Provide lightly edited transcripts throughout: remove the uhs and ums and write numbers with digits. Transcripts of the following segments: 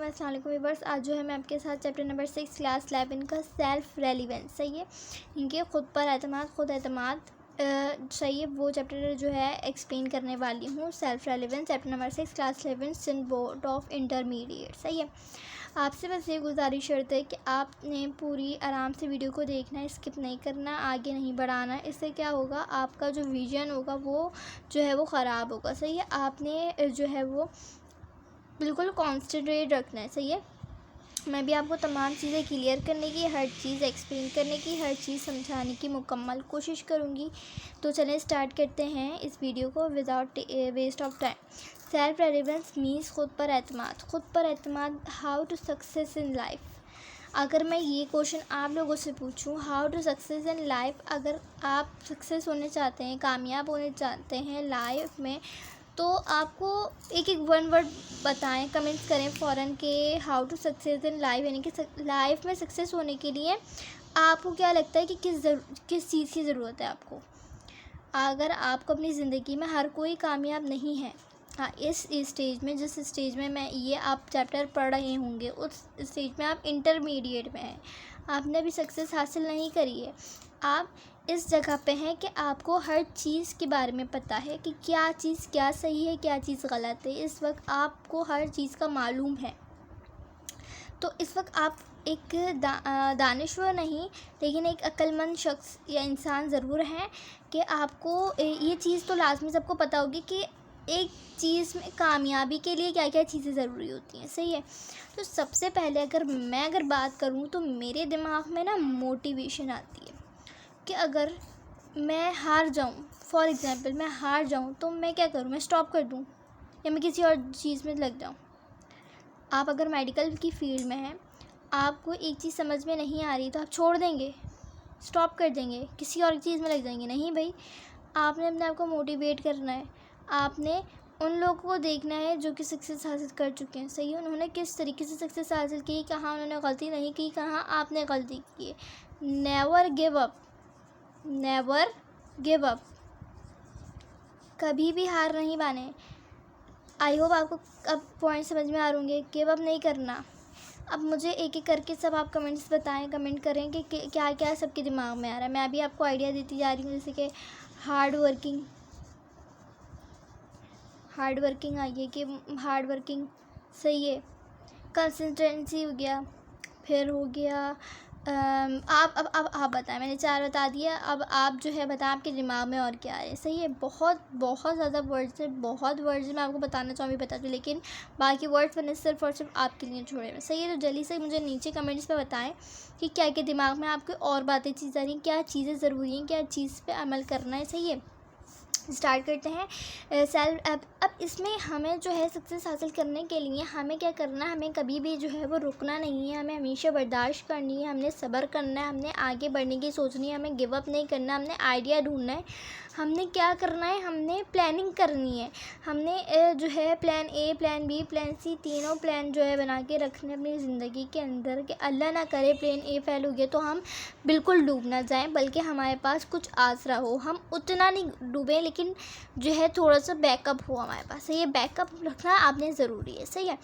अस्सलाम वालेकुम व्यूअर्स। आज जो है मैं आपके साथ चैप्टर नंबर 6 क्लास 11 का सेल्फ़ रेलिवेंस सही है, इनके ख़ुद पर एतमाद ख़ुद एतमाद सही है, वो चैप्टर जो है एक्सप्लेन करने वाली हूँ। Self reliance chapter number 6 class 11 Sindh board of intermediate सही है। आपसे बस ये गुजारिश करते है कि आपने पूरी आराम से वीडियो को देखना है, स्किप नहीं करना, आगे नहीं बढ़ाना। इससे क्या होगा, आपका जो विज़न होगा वो जो है वो ख़राब होगा सही है। आपने जो है वो बिल्कुल कॉन्सेंट्रेट रखना है सही है। मैं भी आपको तमाम चीज़ें क्लियर करने की, हर चीज़ एक्सप्लेन करने की, हर चीज़ समझाने की मुकम्मल कोशिश करूँगी। तो चलें स्टार्ट करते हैं इस वीडियो को without waste of time. Self reliance means ख़ुद पर एतमाद how to success in life. अगर मैं ये क्वेश्चन आप लोगों से पूछूं, how to success in life, अगर आप सक्सेस होने चाहते हैं, कामयाब होने चाहते हैं लाइफ में, तो आपको एक एक वन वर्ड बताएं, कमेंट्स करें फ़ौरन के how to success in life, यानी कि लाइफ में सक्सेस होने के लिए आपको क्या लगता है कि किस चीज़ की ज़रूरत है आपको। अगर आपको अपनी ज़िंदगी में हर कोई कामयाब नहीं है, हाँ इस स्टेज में, जिस स्टेज में मैं ये आप चैप्टर पढ़ रहे होंगे उस स्टेज में आप इंटरमीडिएट में हैं, आपने अभी सक्सेस हासिल नहीं करी है, आप इस जगह पे हैं कि आपको हर चीज़ के बारे में पता है कि क्या चीज़ क्या सही है, क्या चीज़ गलत है। इस वक्त आपको हर चीज़ का मालूम है। तो इस वक्त आप एक दानिश्वर नहीं, लेकिन एक अक्लमंद शख्स या इंसान ज़रूर हैं कि आपको ये चीज़ तो लाजमी सबको पता होगी कि एक चीज़ में कामयाबी के लिए क्या क्या चीज़ें ज़रूरी होती हैं सही है। तो सबसे पहले अगर बात करूँ तो मेरे दिमाग में ना मोटिवेशन आती है कि अगर मैं हार जाऊँ, फॉर एग्ज़ाम्पल मैं हार जाऊँ तो मैं क्या करूँ, मैं स्टॉप कर दूँ या मैं किसी और चीज़ में लग जाऊँ। आप अगर मेडिकल की फ़ील्ड में हैं, आपको एक चीज़ समझ में नहीं आ रही तो आप छोड़ देंगे, स्टॉप कर देंगे, किसी और चीज़ में लग जाएंगे। नहीं भाई, आपने अपने आप को मोटिवेट करना है। आपने उन लोगों को देखना है जो कि सक्सेस हासिल कर चुके हैं सही है। उन्होंने किस तरीके से सक्सेस हासिल की, कहाँ उन्होंने गलती नहीं की, कहाँ आपने गलती की है। नेवर गिव अप, कभी भी हार नहीं माने। आई होप आपको अब पॉइंट समझ में आ रहे होंगे। गिव अप नहीं करना। अब मुझे एक एक करके सब आप कमेंट्स बताएं, कमेंट करें कि क्या क्या सबके दिमाग में आ रहा है। मैं अभी आपको आइडिया देती जा रही हूँ, जैसे कि हार्ड वर्किंग आई है कि हार्ड वर्किंग सही है। कंसिस्टेंसी हो गया, फिर हो गया आप बताएं। मैंने 4 बता दिया, अब आप जो है बताएं आपके दिमाग में और क्या है सही है। बहुत बहुत ज़्यादा वर्ड्स है, बहुत वर्ड्स मैं आपको बताना चाहूँगी बता दूँ, लेकिन बाकी वर्ड्स मैंने सिर्फ और सिर्फ आपके लिए छोड़े हैं सही है। तो जल्दी से मुझे नीचे कमेंट्स में बताएं कि क्या क्या दिमाग में आपके और बातें चीज़ आ रही हैं, क्या चीज़ें ज़रूरी हैं, क्या चीज़ पर अमल करना है सही है। स्टार्ट करते हैं सेल्फ। अब इसमें हमें जो है सक्सेस हासिल करने के लिए हमें क्या करना है, हमें कभी भी जो है वो रुकना नहीं है, हमें हमेशा बर्दाश्त करनी है, हमने सब्र करना है, हमने आगे बढ़ने की सोचनी है, हमें गिव अप नहीं करना, हमने आइडिया ढूंढना है, हमने क्या करना है, हमने प्लानिंग करनी है, हमने जो है plan A, plan B, plan C, तीनों प्लान जो है बना के रखने अपनी ज़िंदगी के अंदर कि अल्लाह ना करे प्लान ए फेल हो गया तो हम बिल्कुल डूब ना जाएं, बल्कि हमारे पास कुछ आसरा हो। हम उतना नहीं डूबें, लेकिन जो है थोड़ा सा बैकअप हो हमारे पास। ये बैकअप रखना आपने ज़रूरी है सही है।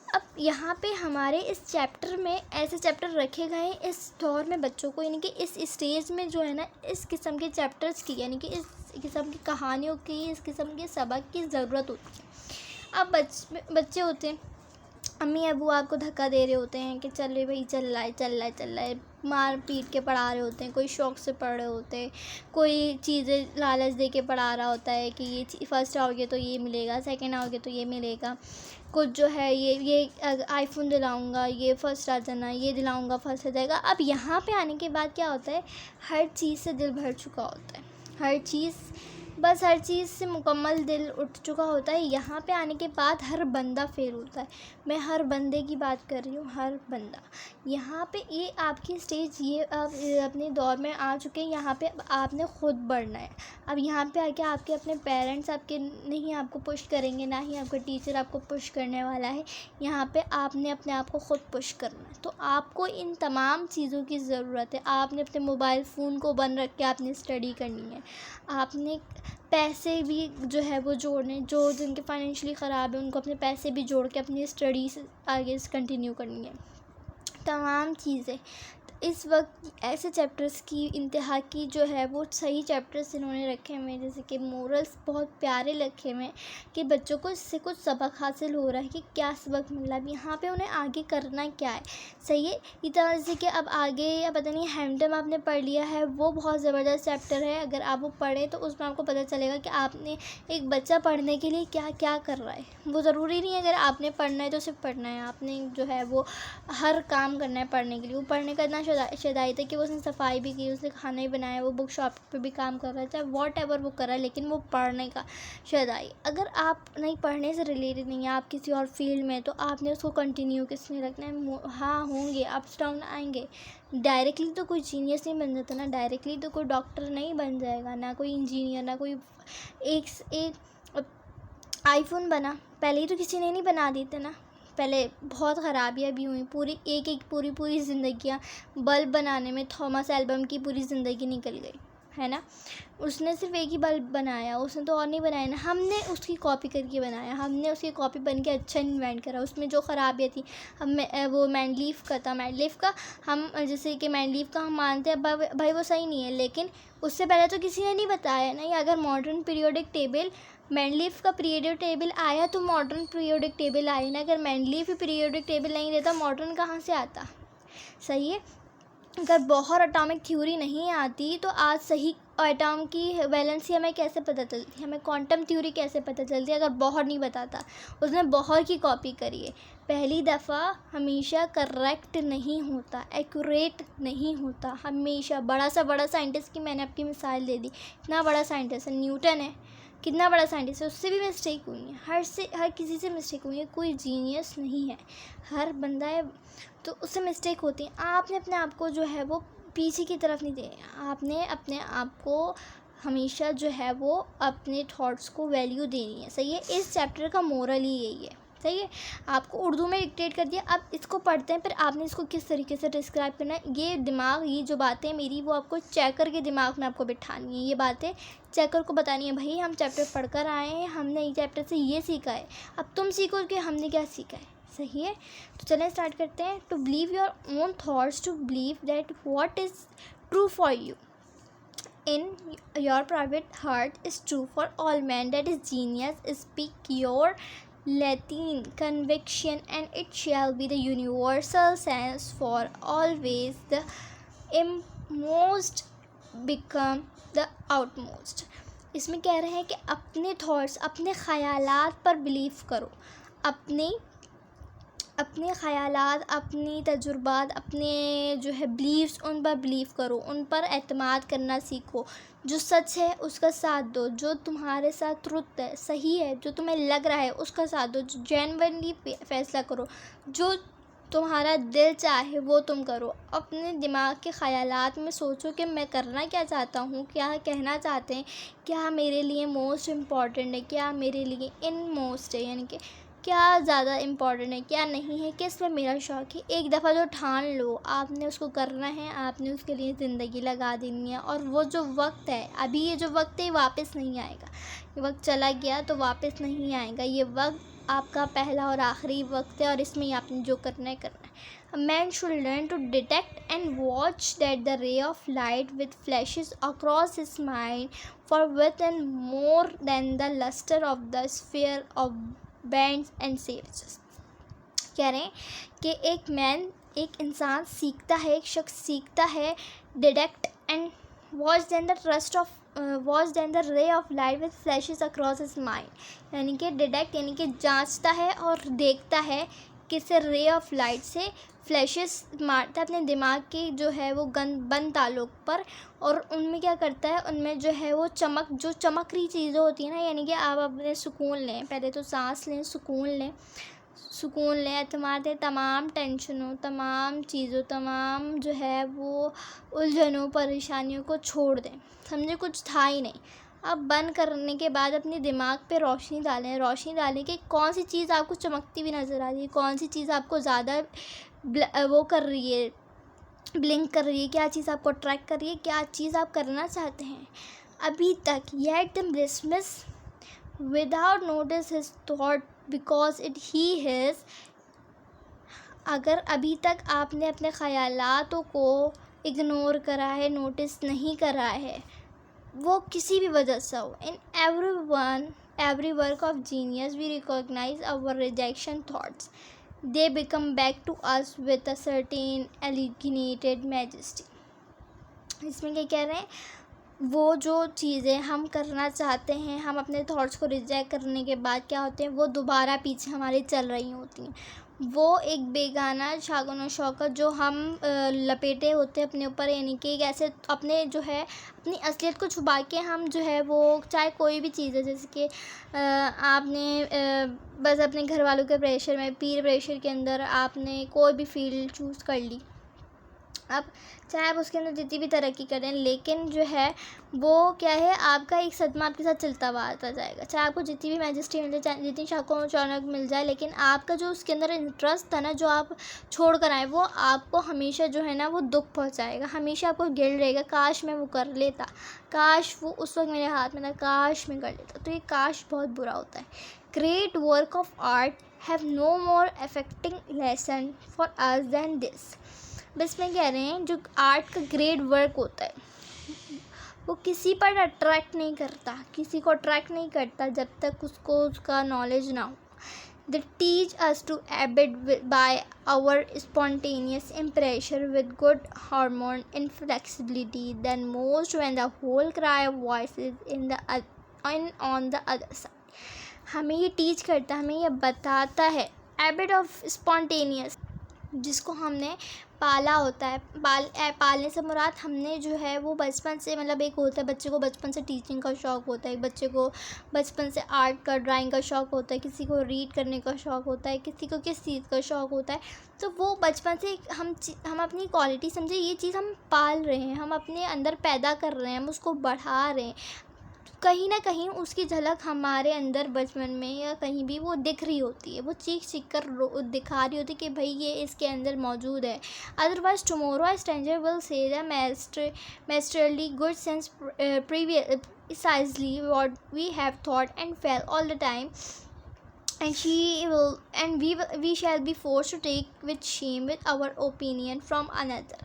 अब यहाँ पे हमारे इस चैप्टर में ऐसे चैप्टर रखे गए हैं इस दौर में बच्चों को, यानी कि इस स्टेज में जो है ना इस किस्म के चैप्टर्स की, यानी कि इस किस्म की कहानियों की, इस किस्म के सबक की ज़रूरत होती है। अब बच्चे होते हैं, अम्मी अबू आपको धक्का दे रहे होते हैं कि चल रे भाई, चल रहा है, मार पीट के पढ़ा रहे होते हैं, कोई शौक़ से पढ़ रहे होते हैं, कोई चीज़ें लालच दे के पढ़ा रहा होता है कि ये फर्स्ट आओगे तो ये मिलेगा, सेकंड आओगे तो ये मिलेगा, कुछ जो है ये आईफोन दिलाऊंगा, ये फर्स्ट आ जाना, ये दिलाऊंगा फर्स्ट आ जाएगा। अब यहाँ पे आने के बाद क्या होता है, हर चीज़ से दिल भर चुका होता है, हर चीज़ से मुकम्मल दिल उठ चुका होता है। यहाँ पे आने के बाद हर बंदा फेल होता है। मैं हर बंदे की बात कर रही हूँ, हर बंदा। यहाँ पे ये आपकी स्टेज, ये आप अपने दौर में आ चुके हैं। यहाँ पे अब आपने ख़ुद बढ़ना है। अब यहाँ पे आके आपके अपने पेरेंट्स आपके नहीं आपको पुश करेंगे, ना ही आपका टीचर आपको पुश करने वाला है। यहाँ पे आपने अपने आप को ख़ुद पुश करना है। तो आपको इन तमाम चीज़ों की ज़रूरत है। आपने अपने मोबाइल फ़ोन को बंद रख के आपने स्टडी करनी है। आपने पैसे भी जो है वो जोड़ने, जो जिनके फाइनेंशियली ख़राब है उनको अपने पैसे भी जोड़ के अपनी स्टडीज़ आगे से कंटिन्यू करनी है, तमाम चीज़ें। इस वक्त ऐसे चैप्टर्स की इंतहा की जो है वो सही चैप्टर्स इन्होंने रखे हुए हैं, जैसे कि मोरल्स बहुत प्यारे रखे हुए हैं कि बच्चों को इससे कुछ सबक हासिल हो रहा है कि क्या सबक मिला है, यहाँ पे उन्हें आगे करना क्या है। सही है। इस तरह से कि अब आगे या पता नहीं हैमडम आपने पढ़ लिया है, वो बहुत ज़बरदस्त चैप्टर है। अगर आप वो पढ़ें तो उसमें आपको पता चलेगा कि आपने एक बच्चा पढ़ने के लिए क्या क्या कर रहा है। वो ज़रूरी नहीं है अगर आपने पढ़ना है तो सिर्फ पढ़ना है, आपने जो है वो हर काम करना है पढ़ने के लिए। वो पढ़ने का इतना शदाई था कि वो उसने सफाई भी की, उसने खाना ही बनाया, वो बुक शॉप पे भी काम कर रहा है, चाहे वॉट एवर वो कर रहा है, लेकिन वो पढ़ने का शदाई। अगर आप नहीं पढ़ने से रिलेटेड नहीं है, आप किसी और फील्ड में, तो आपने उसको कंटिन्यू किसने रखना है। हाँ, होंगे अप्स डाउन आएंगे। डायरेक्टली तो कोई जीनियस नहीं बन जाता ना, डायरेक्टली तो कोई डॉक्टर नहीं बन जाएगा, ना कोई इंजीनियर, ना कोई एक आईफोन बना, पहले ही तो किसी ने नहीं बना दी थी ना। पहले बहुत ख़राबियाँ भी हुई, पूरी ज़िंदगियाँ बल्ब बनाने में थॉमस एल्वा की पूरी ज़िंदगी निकल गई, है ना। उसने सिर्फ एक ही बल्ब बनाया, उसने तो और नहीं बनाया ना, हमने उसकी कॉपी करके बनाया, हमने उसकी कॉपी बन के अच्छा इन्वेंट करा। उसमें जो ख़राबियाँ थी, वो मैंडलीफ का हम जैसे कि मैंडलीफ का हम मानते हैं भाई वो सही नहीं है, लेकिन उससे पहले तो किसी ने नहीं बताया ना। अगर मॉडर्न पीरियोडिक टेबल, मैंडलीफ का पीरियोडिक टेबल आया तो मॉडर्न पीरियोडिक टेबल आई ना। अगर मैंडलीफ ही पीरियोडिक टेबल नहीं देता, मॉडर्न कहाँ से आता। सही है। अगर बोहर एटॉमिक थ्योरी नहीं आती तो आज सही एटॉम की वैलेंसी हमें कैसे पता चलती, हमें क्वांटम थ्योरी कैसे पता चलती अगर बोहर नहीं बताता। उसने बोहर की कॉपी करी है। पहली दफ़ा हमेशा करेक्ट नहीं होता, एक्यूरेट नहीं होता हमेशा। बड़ा साइंटिस्ट की मैंने आपकी मिसाल दे दी, इतना बड़ा साइंटिस्ट है, न्यूटन है, कितना बड़ा साइंटिस्ट है, उससे भी मिस्टेक हुई है, हर किसी से मिस्टेक हुई है। कोई जीनियस नहीं है, हर बंदा है तो उससे मिस्टेक होती है। आपने अपने आप को जो है वो पीछे की तरफ नहीं दे, आपने अपने आप को हमेशा जो है वो अपने थॉट्स को वैल्यू देनी है। सही है। इस चैप्टर का मोरल ही यही है। सही है। आपको उर्दू में डिक्टेट कर दिया, अब इसको पढ़ते हैं, फिर आपने इसको किस तरीके से डिस्क्राइब करना है। ये जो बातें मेरी वो आपको चेकर के दिमाग में आपको बिठानी है। ये बातें चेकर को बतानी है, भाई हम चैप्टर पढ़कर आए हैं, हमने ये चैप्टर से ये सीखा है, अब तुम सीखो कि हमने क्या सीखा है। सही है। तो चलें स्टार्ट करते हैं। To believe your own thoughts, to believe that what is true for you in your private heart is true for all men. That is genius. Speak your Latin conviction, and it shall be the universal sense for always. The inmost become the outmost. इसमें कह रहे हैं कि अपने thoughts, अपने ख़यालात पर believe करो, अपने ख़यालात, अपनी तजुर्बात, अपने जो है बिलीव्स, उन पर बिलीव करो, उन पर एतमाद करना सीखो। जो सच है उसका साथ दो, जो तुम्हारे साथ ट्रुथ है, सही है, जो तुम्हें लग रहा है उसका साथ दो। जो जेन्युइनली फ़ैसला करो, जो तुम्हारा दिल चाहे वो तुम करो। अपने दिमाग के ख़यालात में सोचो कि मैं करना क्या चाहता हूँ, क्या कहना चाहते हैं, क्या मेरे लिए मोस्ट इम्पॉर्टेंट है, क्या मेरे लिए इन मोस्ट है, यानी कि क्या ज़्यादा इम्पॉर्टेंट है, क्या नहीं है, किस में मेरा शौक़ है। एक दफ़ा जो ठान लो आपने उसको करना है, आपने उसके लिए ज़िंदगी लगा देनी है। और वो जो वक्त है, अभी ये जो वक्त है वापस नहीं आएगा। ये वक्त चला गया तो वापस नहीं आएगा। ये वक्त आपका पहला और आखिरी वक्त है, और इसमें ही आपने जो करना है। A man should learn to detect and watch that the ray of light which flashes across his mind for within more than the luster of the sphere of bands and saves. कह रहे हैं कि एक इंसान सीखता है, एक शख्स सीखता है detect and watch then the ray of light with flashes across his mind. यानी कि डिटेक्ट यानी कि जांचता है और देखता है किसे रे ऑफ लाइट से फ्लैशेस मारता है अपने दिमाग की जो है वो बंद ताल्लुक पर, और उनमें क्या करता है, उनमें जो है वो चमक रही चीज़ें होती हैं ना। यानी कि आप अपने सुकून लें, पहले तो सांस लें, सुकून लें, एतमाद है, तमाम टेंशनों, तमाम चीज़ों, तमाम जो है वो उलझनों, परेशानियों को छोड़ दें, समझे कुछ था ही नहीं। अब बंद करने के बाद अपने दिमाग पे रोशनी डालें कि कौन सी चीज़ आपको चमकती हुई नज़र आ रही है, कौन सी चीज़ आपको ज़्यादा वो कर रही है, ब्लिंक कर रही है, क्या चीज़ आपको अट्रैक्ट कर रही है, क्या चीज़ आप करना चाहते हैं। अभी तक, yet them dismiss without notice his thought because it he is। अगर अभी तक आपने अपने ख़यालातों को इग्नोर करा है, नोटिस नहीं करा है, वो किसी भी वजह से हो, इन every work of genius we recognize our rejection thoughts, they become back to us with a certain alienated majesty। इसमें क्या कह रहे हैं, वो जो चीज़ें हम करना चाहते हैं, हम अपने थॉट्स को रिजेक्ट करने के बाद क्या होते हैं, वो दोबारा पीछे हमारे चल रही होती हैं। वो एक बेगाना शागुन शौकत जो हम लपेटे होते हैं अपने ऊपर, यानी कि एक ऐसे अपने जो है अपनी असलियत को छुपा के हम जो है वो, चाहे कोई भी चीज़ है, जैसे कि आपने बस अपने घर वालों के प्रेशर में, पीर प्रेशर के अंदर आपने कोई भी फील्ड चूज़ कर ली। अब चाहे आप उसके अंदर जितनी भी तरक्की करें, लेकिन जो है वो क्या है, आपका एक सदमा आपके साथ चलता हुआ आता जाएगा। चाहे आपको जितनी भी मैजेस्टी मिल जाए, चाहे जितनी शाखों चौनक मिल जाए, लेकिन आपका जो उसके अंदर इंटरेस्ट था ना, जो आप छोड़ कर आए, वो आपको हमेशा जो है ना वो दुख पहुंचाएगा। हमेशा आपको गिल्ट रहेगा, काश मैं वो कर लेता, काश वो उस वक्त मेरे हाथ में था, काश मैं कर लेता। तो ये काश बहुत बुरा होता है। Great work of art have no more affecting lesson for us than this. बस में कह रहे हैं, जो आर्ट का ग्रेट वर्क होता है वो किसी पर अट्रैक्ट नहीं करता, किसी को अट्रैक्ट नहीं करता जब तक उसको उसका नॉलेज ना हो। They teach us to abide by our spontaneous impression with good hormone inflexibility than most when the whole cry of voices on the other side। हमें ये टीच करता है, हमें ये बताता है, हैबिट ऑफ स्पॉन्टेनियस, जिसको हमने पाला होता है। पालने से मुराद हमने जो है वो बचपन से, मतलब एक होता है बच्चे को बचपन से टीचिंग का शौक़ होता है, बच्चे को बचपन से आर्ट का, ड्राइंग का शौक़ होता है, किसी को रीड करने का शौक़ होता है, किसी को किस चीज़ का शौक़ होता है। तो वो बचपन से हम अपनी क्वालिटी समझे, ये चीज़ हम पाल रहे हैं, हम अपने अंदर पैदा कर रहे हैं, हम उसको बढ़ा रहे हैं। कहीं ना कहीं उसकी झलक हमारे अंदर बचपन में या कहीं भी वो दिख रही होती है, वो चीख कर दिखा रही होती है कि भाई ये इसके अंदर मौजूद है। Otherwise tomorrow a stranger will say the masterly good sense precisely what we have thought and felt all the time, and we shall be forced to take with shame with our opinion from another।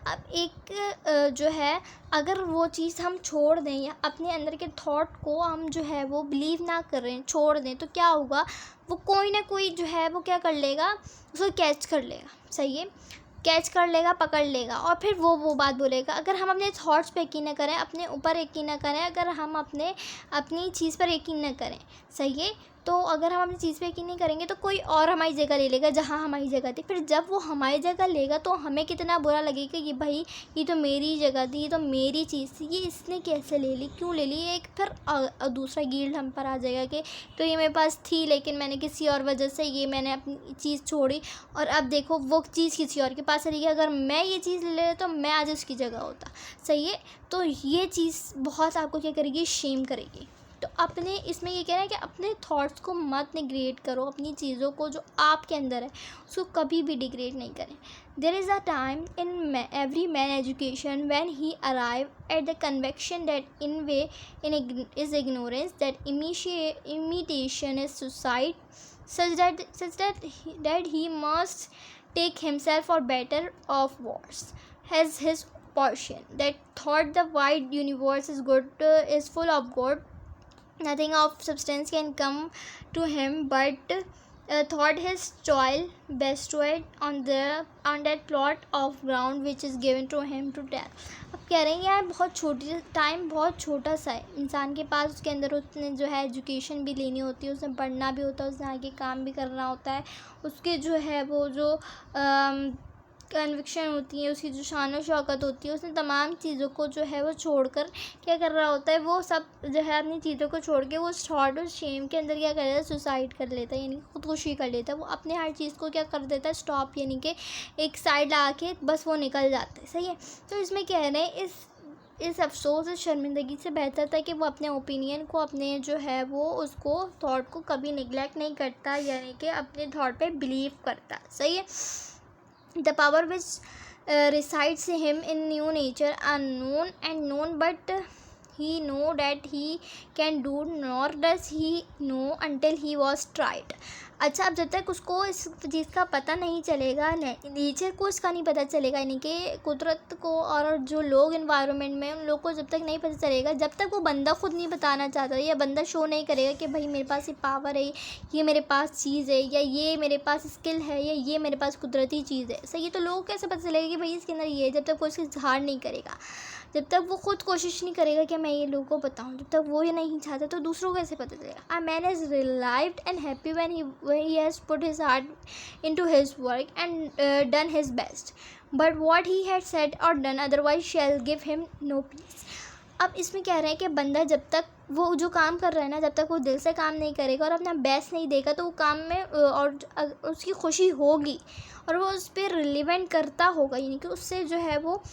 अब एक जो है, अगर वो चीज़ हम छोड़ दें या अपने अंदर के थॉट को हम जो है वो बिलीव ना करें, छोड़ दें, तो क्या होगा, वो कोई ना कोई जो है वो क्या कर लेगा, उसको कैच कर लेगा। सही है, कैच कर लेगा, पकड़ लेगा, और फिर वो बात बोलेगा। अगर हम अपने थॉट्स पे यकीन न करें, अपने ऊपर यकीन न करें, अगर हम अपनी चीज़ पर यकीन न करें, सही है, तो अगर हम अपनी चीज़ पे यकीन नहीं करेंगे तो कोई और हमारी जगह ले लेगा जहाँ हमारी जगह थी। फिर जब वो हमारी जगह लेगा तो हमें कितना बुरा लगेगा कि भाई ये तो मेरी जगह थी, ये तो मेरी चीज़ थी, ये इसने कैसे ले ली, क्यों ले ली। एक फिर दूसरा गिल्ट हम पर आ जाएगा कि तो ये मेरे पास थी, लेकिन मैंने किसी और वजह से मैंने अपनी चीज़ छोड़ी, और अब देखो वो चीज़ किसी और के पास चली गई। अगर मैं ये चीज़ ले लेता तो मैं आज उसकी जगह होता। सही है, तो ये चीज़ बहुत आपको क्या करेगी, शेम करेगी। तो अपने इसमें ये कह रहा है कि अपने थॉट्स को मत निग्रेट करो, अपनी चीज़ों को जो आपके अंदर है उसको कभी भी डिग्रेड नहीं करें। There is a time in every man education when he arrive at the conviction that is ignorance that imitation is suicide such that he must take himself for better of worse as his portion, that thought the wide universe is good, is full of good, nothing of substance can come to him but thought his toil bestowed on that plot of ground which is given to him to tell। अब कह रहे हैं यार बहुत छोटी time, बहुत छोटा सा है इंसान के पास, उसके अंदर उसने जो है एजुकेशन भी लेनी होती है, उसने पढ़ना भी होता है, उसने आगे काम भी करना होता है, उसके जो है वो जो कन्विक्शन होती है, उसकी जो शान और शौकत होती है, उसने तमाम चीज़ों को जो है वो छोड़कर क्या कर रहा होता है, वो सब जो है अपनी चीज़ों को छोड़ के वो थॉट और शेम के अंदर क्या कर लेता है, सुसाइड कर लेता है, यानी खुदकुशी कर लेता है। वो अपने हर चीज़ को क्या कर देता है, स्टॉप, यानी कि एक साइड ला के बस वो निकल जाता है। सही है, तो इसमें कह रहे हैं इस अफसोस, इस शर्मिंदगी से बेहतर था कि वो अपने ओपिनियन को, अपने जो है वो उसको थॉट को कभी निगलेक्ट नहीं करता, यानी कि अपने थॉट पे बिलीव करता। सही है, the power which resides in him in new nature unknown and known, but he know that he can do, nor does he know until he was tried. अच्छा, अब जब तक उसको इस चीज़ का पता नहीं चलेगा, नेचर को इसका नहीं पता चलेगा, यानी कि कुदरत को और जो लोग इन्वायरमेंट में उन लोग को जब तक नहीं पता चलेगा, जब तक वो बंदा खुद नहीं बताना चाहता या बंदा शो नहीं करेगा कि भाई मेरे पास ये पावर है, ये मेरे पास चीज़ है, या ये मेरे पास स्किल है, या ये मेरे पास कुदरती चीज़ है, सही है। तो लोगों को कैसे पता चलेगा कि भाई इसके अंदर ये है, जब तक कोई इसका इजहार नहीं करेगा, जब तक वो खुद कोशिश नहीं करेगा कि मैं ये लोगों को बताऊं, जब तक वो ये नहीं चाहता तो दूसरों को कैसे पता चलेगा। A man is relieved and happy when he has put his heart into his work and done his best, but what he had said or done otherwise shall give him no peace. अब इसमें कह रहे हैं कि बंदा जब तक वो जो काम कर रहा है ना, जब तक वो दिल से काम नहीं करेगा और अपना बेस्ट नहीं देगा, तो वो काम में और उसकी खुशी होगी और वो उस पर रिलेवेंट करता होगा, यानी कि उससे जो है वो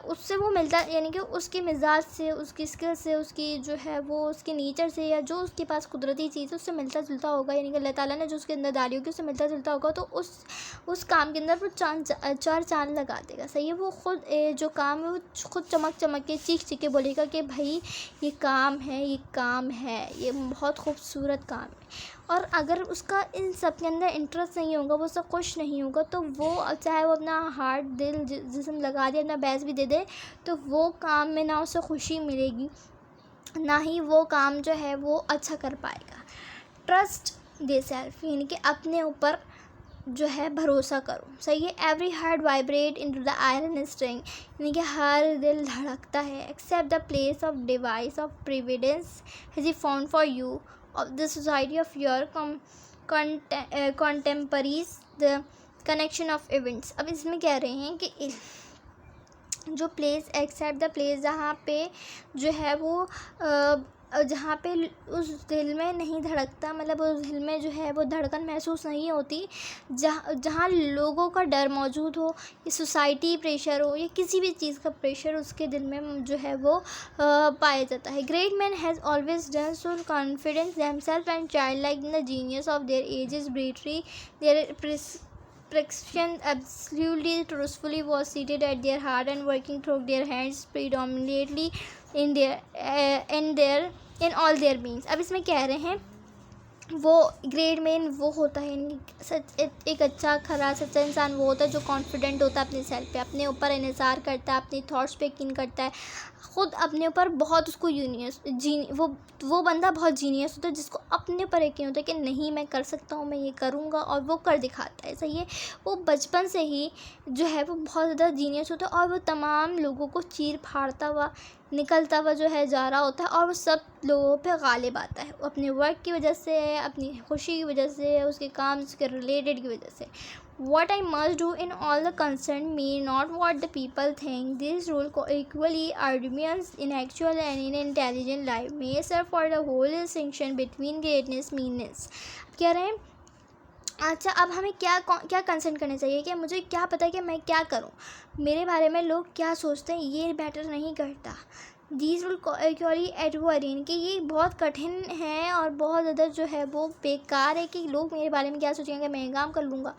उससे वो मिलता, यानी कि उसके मिजाज से, उसकी स्किल से, उसकी जो है वो उसके नेचर से, या जो उसके पास कुदरती चीज़ है उससे मिलता जुलता होगा, यानी कि अल्लाह ताला ने जो उसके अंदर डाली होगी उससे मिलता जुलता होगा, तो उस काम के अंदर वो चार चांद लगा देगा, सही है। वो खुद जो काम है वो खुद चमक चमक के चीख चीख के बोलेगा कि भाई ये काम है, ये काम है, ये बहुत खूबसूरत काम है। और अगर उसका इन सब के अंदर इंटरेस्ट नहीं होगा, वो सब खुश नहीं होगा, तो वो चाहे वो अपना हार्ट दिल जिस्म लगा दे, अपना बेस्ट भी दे दे, तो वो काम में ना उसे खुशी मिलेगी, ना ही वो काम जो है वो अच्छा कर पाएगा। ट्रस्ट दे सेल्फ, यानी कि अपने ऊपर जो है भरोसा करो, सही है। Every heart vibrate into the iron string, यानी कि हर दिल धड़कता है। Accept the place of divine of providence has he found for you of the society of your contemporaries, the connection of events। अब इसमें कह रहे हैं कि जो प्लेस, एक्सेप्ट द प्लेस, जहाँ पे जो है वो जहाँ पे उस दिल में नहीं धड़कता, मतलब उस दिल में जो है वो धड़कन महसूस नहीं होती, जहाँ लोगों का डर मौजूद हो, या सोसाइटी प्रेशर हो, या किसी भी चीज़ का प्रेशर उसके दिल में जो है वो पाया जाता है। Great man has always done so confidence themselves and child like in the genius of their age is ब्रेटरी, their prescription absolutely truthfully was seated at their heart and working through their hands predominantly in all their beings। अब इसमें कह रहे हैं वो great man वो होता है, एक अच्छा खरा सच्चा इंसान वो होता है जो कॉन्फिडेंट होता है अपने सेल्फ पे, अपने ऊपर इन्हिसार करता है, अपने थॉट्स पे यकीन करता है, ख़ुद अपने ऊपर बहुत उसको वो बंदा बहुत जीनियस होता है जिसको अपने पर यकीन होता है कि नहीं मैं कर सकता हूँ, मैं ये करूँगा, और वो कर दिखाता है, सही है। वो बचपन से ही जो है वो बहुत ज़्यादा जीनियस होता है और वो तमाम लोगों को चीर फाड़ता हुआ निकलता हुआ जो है जा रहा होता है, और वो सब लोगों पे गालिब आता है, अपने वर्क की वजह से, अपनी खुशी की वजह से, उसके काम उसके रिलेटेड की वजह से। What I must do in all the concern me, not what the people think. This rule equally arguments in actual and in intelligent life may serve for the whole distinction between greatness meanness। कह रहे हैं अच्छा, अब हमें क्या concern करना चाहिए कि मुझे क्या पता है कि मैं क्या करूं, मेरे बारे में लोग क्या सोचते हैं ये मैटर नहीं करता। दीज विल क्योरली एडवर्ड, कि ये बहुत कठिन है और बहुत ज़्यादा जो है वो बेकार है कि लोग मेरे बारे में क्या सोचेंगे, मैं काम कर लूँगा,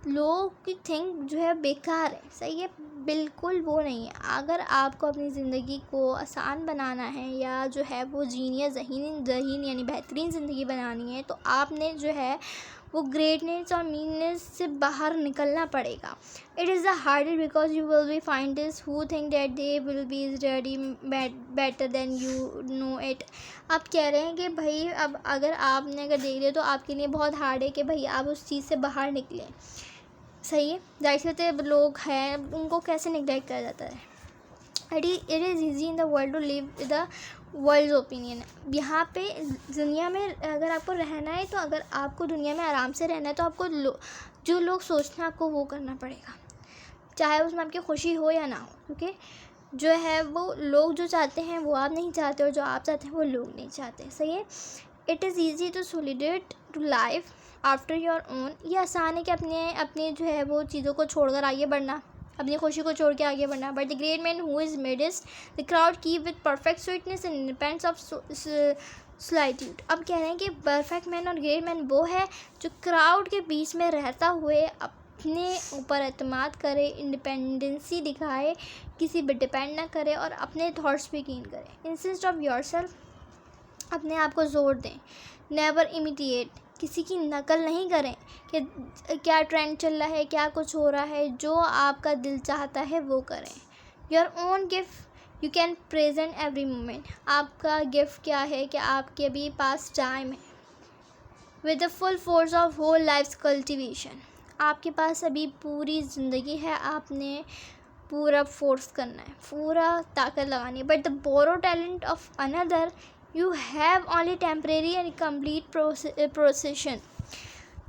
लोग की थिंक जो है बेकार है, सही है, बिल्कुल वो नहीं है। अगर आपको अपनी ज़िंदगी को आसान बनाना है या जो है वो जहीन यानी बेहतरीन ज़िंदगी बनानी है, तो आपने जो है वो ग्रेटनेस और मीननेस से बाहर निकलना पड़ेगा। It is the harder because you will be finders who think that they will be ready better than you know it. आप कह रहे हैं कि भाई अब आपने देख लिया तो आपके लिए बहुत हार्ड है कि भाई आप उस चीज़ से बाहर निकलें, सही है। जाहिर सी लोग हैं उनको कैसे निगलेक्ट किया जाता है। It is easy in the world to live with the world's opinion. यहाँ पे दुनिया में अगर आपको रहना है, तो अगर आपको दुनिया में आराम से रहना है तो आपको जो लोग सोचते हैं आपको वो करना पड़ेगा, चाहे उसमें आपकी खुशी हो या ना हो, क्योंकि जो है वो लोग जो चाहते हैं वो आप नहीं चाहते, और जो आप चाहते हैं वो लोग नहीं चाहते, सही है। It is easy to solitude to life after your own. ये आसान है कि अपने जो है वो चीज़ों को छोड़कर आगे बढ़ना, अपनी खुशी को छोड़ के आगे बढ़ना। But the great man who is midst the crowd keep with perfect sweetness and independence of solitude. अब कह रहे हैं कि परफेक्ट मैन और ग्रेट मैन वो है जो क्राउड के बीच में रहता हुए अपने ऊपर एतमाद करे, इंडिपेंडेंसी दिखाए, किसी पे डिपेंड ना करे और अपने थॉट्स पे यकीन करे। इंसिस्ट ऑफ योरसेल्फ, अपने आप को जोर दें। नेवर इमिटेट, किसी की नकल नहीं करें कि क्या ट्रेंड चल रहा है, क्या कुछ हो रहा है। जो आपका दिल चाहता है वो करें। Your own gift you can present every moment, आपका गिफ्ट क्या है कि आपके अभी पास टाइम है। With the full force of whole life cultivation, आपके पास अभी पूरी ज़िंदगी है, आपने पूरा फोर्स करना है, पूरा ताकत लगानी है। But the borrow talent of another you have only temporary and complete possession.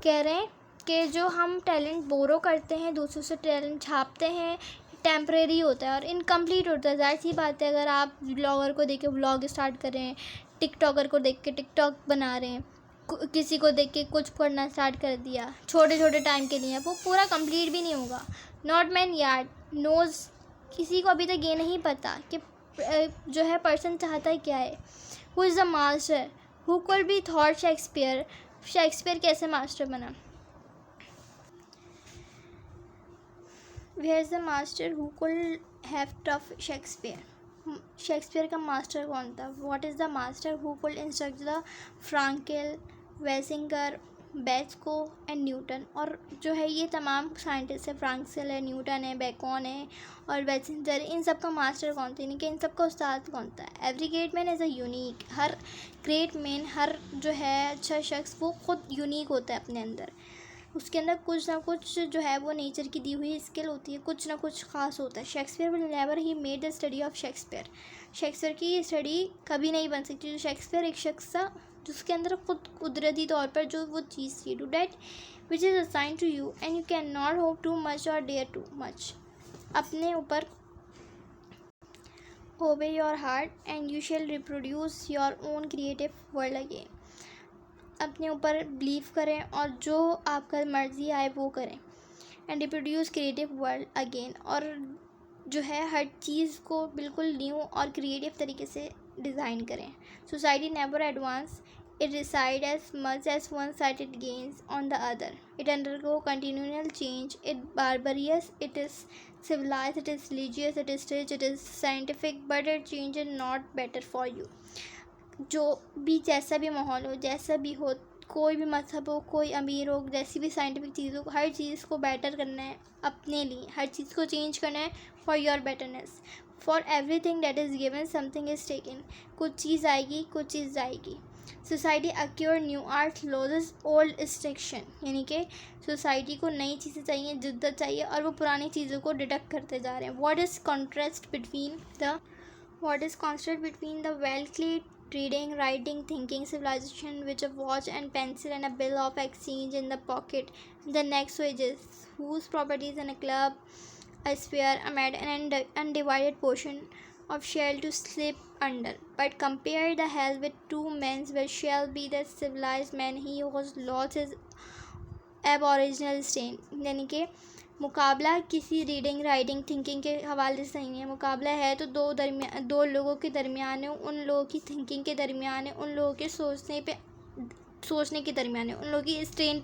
कह रहे हैं कि जो हम टैलेंट बोरो करते हैं, दूसरों से टैलेंट छापते हैं, टेम्परेरी होता है और इनकम्प्लीट होता है। ज़ाहिर सी बात है, अगर आप ब्लॉगर को देख के ब्लॉग स्टार्ट कर रहे हैं, टिकटॉकर को देख के टिकटॉक बना रहे हैं, किसी को देख के कुछ करना स्टार्ट कर दिया छोटे छोटे टाइम के लिए, वो पूरा कंप्लीट भी नहीं होगा। नॉट मैन यार्ड नोज़, किसी को अभी तक ये नहीं पता कि जो है पर्सन चाहता है क्या है। Who is the master who could be taught Shakespeare, Shakespeare कैसे मास्टर बना। Where is the master who could have taught Shakespeare, Shakespeare का मास्टर कौन था। What is the master who could instruct the Franklin, Washington, बेस्को and Newton. और जो है ये तमाम साइंटिस्ट है, फ्रांक्सेल है, न्यूटन है, बेकॉन है और वेसिंगर, इन सब का मास्टर कौन था, यानी कि इन सब का उस्ताद कौन था। Every great man is a unique, हर ग्रेट मैन, हर जो है अच्छा शख्स वो ख़ुद यूनिक होता है अपने अंदर। उसके अंदर कुछ ना कुछ जो है वो नेचर की दी हुई स्किल होती है, कुछ ना कुछ ख़ास होता है। Shakespeare will never he made the study of Shakespeare, Shakespeare की स्टडी कभी नहीं बन सकती। जो शेक्सपियर एक शख्स था जिसके अंदर खुद कुदरती तौर पर जो वो चीज़ थी, do that which is assign to you and you can not hope too much और डेयर टू मच। अपने ऊपर obey your heart and you shall reproduce your own creative world again. अपने ऊपर बिलीव करें और जो आपका मर्ज़ी आए वो करें। And reproduce creative world again, और जो है हर चीज़ को बिल्कुल न्यू और क्रिएटिव तरीके से डिज़ाइन करें। Society never advance, it recede as much as one sided gains on the other, it undergo continual change, it barbarous, it is civilized, it is religious, it is rich, it is scientific, but it changes not better for you। जो भी जैसा भी माहौल हो, जैसा भी हो, कोई भी मज़हब हो, कोई अमीर हो, जैसी भी साइंटिफिक चीज़ हो, हर चीज़ को बेटर करना है अपने लिए, हर चीज़ को चेंज करना है for your betterness. For everything that is given something is taken, कुछ चीज़ आएगी, कुछ चीज़ जाएगी। Society acquire new art loses old restriction, यानी कि सोसाइटी को नई चीज़ें चाहिए, जिद्दत चाहिए, और वो पुरानी चीज़ों को डिडक्ट करते जा रहे हैं। What is contrast between the well क्लीड reading, writing, thinking civilization with a watch and pencil and a bill of exchange in the pocket, the next wages, whose properties in a club, a sphere, a mat, an undivided portion of shell to slip under. But compare the hell with two men which shall be the civilized man, he whose lost his aboriginal stain। यानी कि मुकाबला किसी reading, writing, thinking के हवाले से नहीं है। मुकाबला है तो दो लोगों के दरमियान है, उन लोगों की थिंकिंग के दरमियान है, उन लोगों के सोचने के दरमियान है, उन लोगों की स्ट्रेन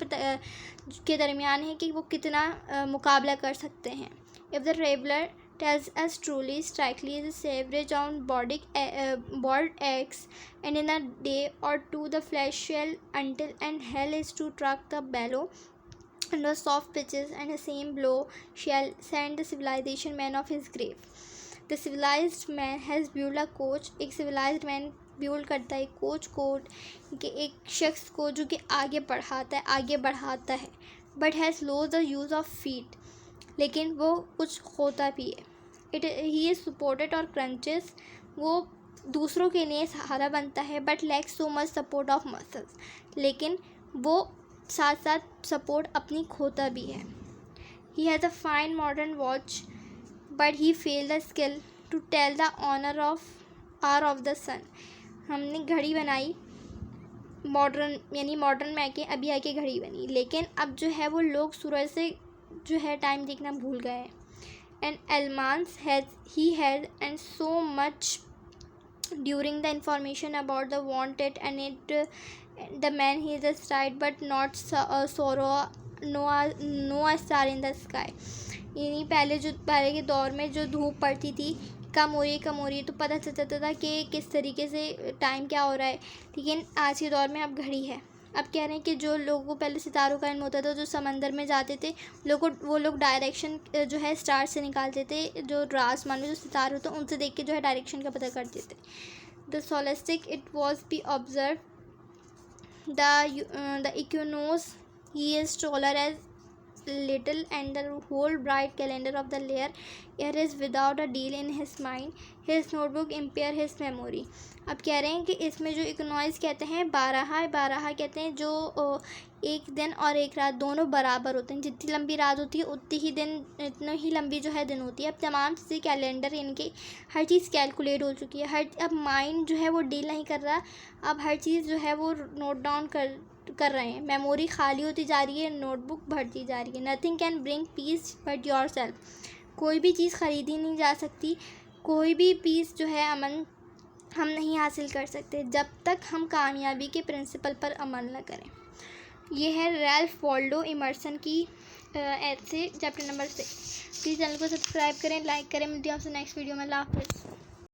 के दरमियान है कि वो कितना मुकाबला कर सकते हैं। इफ़ द रेबलर tells us truly, strikingly, the savage on boiled eggs, and in a day or two the flesh shall until and hell is to truck the bellow and the soft pitches, and the same blow shall send the civilization man of his grave। The civilized man has built a coach, एक civilized man build करता है coach को, कि एक शख्स को जो कि आगे बढ़ाता है, but has lost the use of feet, लेकिन वो कुछ खोता भी है। ही इज़ सपोर्टेड और क्रंचेस, वो दूसरों के लिए सहारा बनता है, but lack so much support of muscles, लेकिन वो साथ साथ सपोर्ट अपनी खोता भी है। He has a fine modern watch, but he fail the skill to tell the honour of hour of the sun. हमने घड़ी बनाई मॉडर्न, यानी मॉडर्न में आके अभी आके घड़ी बनी, लेकिन अब जो है वो लोग सूरज से जो है टाइम देखना भूल गए हैं। एंड एलमांस he had and so much during the information about the wanted, and it the man he is right but not sorrow no a star in the sky. यानी पहले के दौर में जो धूप पड़ती थी कम हो रही है तो पता चल जाता था कि किस तरीके से टाइम क्या हो रहा है। लेकिन आज के दौर में अब घड़ी है। अब कह रहे हैं कि जो लोगों को पहले सितारों का इल्म होता था, जो समंदर में जाते थे वो लोग डायरेक्शन जो है स्टार से निकालते थे, जो आसमान में जो सितारे होते हैं उनसे देख के जो है डायरेक्शन का पता करते थे। The solstice it was be observe the equinox. He is taller as little, and the whole bright calendar of the year is without a deal in his mind. His notebook impair his memory. अब कह रहे हैं कि इसमें जो इकोनॉइस कहते हैं बारह कहते हैं जो एक दिन और एक रात दोनों बराबर होते हैं। जितनी लंबी रात होती है उतनी ही दिन, इतनी ही लंबी जो है दिन होती है। अब तमाम चीज़ें कैलेंडर इनके हर चीज़ कैलकुलेट हो चुकी है। अब माइंड जो है वो डील नहीं कर रहा, अब हर चीज़ जो है वो नोट डाउन कर रहे हैं। मेमोरी खाली होती जा रही है, नोटबुक बढ़ती जा रही है। Nothing can bring peace but your self. कोई भी चीज़ ख़रीदी नहीं जा सकती, कोई भी पीस जो है अमन हम नहीं हासिल कर सकते जब तक हम कामयाबी के प्रिंसिपल पर अमल न करें। ये है रैल्फ वॉल्डो इमर्सन की ऐसे चैप्टर नंबर 6। प्लीज़ चैनल को सब्सक्राइब करें, लाइक करें। मिलती हूँ आपसे नेक्स्ट वीडियो में। अल्लाह हाफ़िज़।